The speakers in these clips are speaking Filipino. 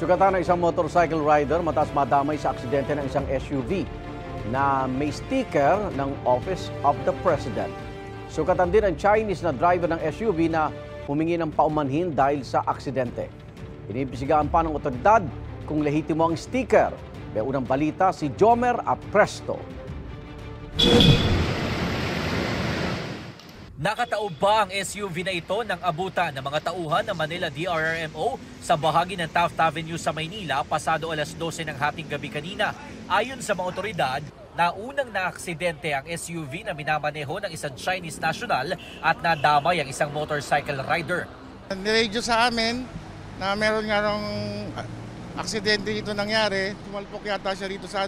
Sugatan ng isang motorcycle rider matapos madamay sa aksidente ng isang SUV na may sticker ng Office of the President. Sugatan din ang Chinese na driver ng SUV na humingi ng paumanhin dahil sa aksidente. Inibisigaan pa ng otoridad kung lehitimo ang sticker. May unang balita si Jomer Apresto. Nakataob ba ang SUV na ito ng abutan ng mga tauhan ng Manila DRRMO sa bahagi ng Taft Avenue sa Maynila pasado alas 12 ng hating gabi kanina? Ayon sa mga otoridad, naunang naaksidente ang SUV na minamaneho ng isang Chinese national at nadamay ang isang motorcycle rider. Niradyo sa amin na meron nga nung aksidente dito nangyari. Tumalpok yata siya dito sa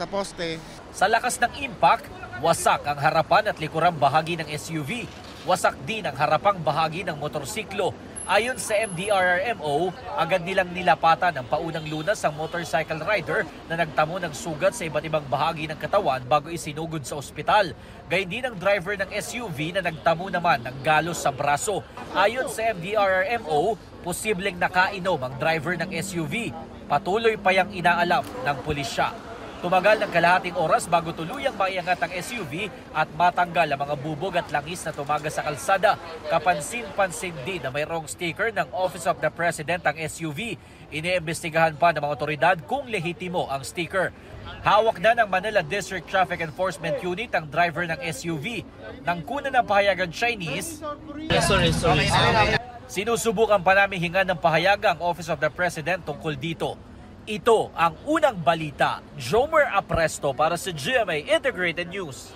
poste. Sa lakas ng impact, wasak ang harapan at likurang bahagi ng SUV. Wasak din ang harapang bahagi ng motorsiklo. Ayon sa MDRRMO, agad nilang nilapatan ang paunang lunas ang motorcycle rider na nagtamo ng sugat sa iba't ibang bahagi ng katawan bago isinugod sa ospital. Gayun din ang driver ng SUV na nagtamo naman ng galos sa braso. Ayon sa MDRRMO, posibleng nakainom ang driver ng SUV. Patuloy pa yang inaalam ng pulisya. Tumagal ng kalahating oras bago tuluyang maiangat ang SUV at matanggal ang mga bubog at langis na tumaga sa kalsada. Kapansin-pansin din na mayroong sticker ng Office of the President ang SUV. Iniimbestigahan pa ng mga otoridad kung lehitimo ang sticker. Hawak na ng Manila District Traffic Enforcement Unit ang driver ng SUV. Nang kuna ng pahayagan Chinese, sinusubukan pa namin hingan ng pahayag ang Office of the President tungkol dito. Ito ang unang balita. Jomer Apresto para sa GMA Integrated News.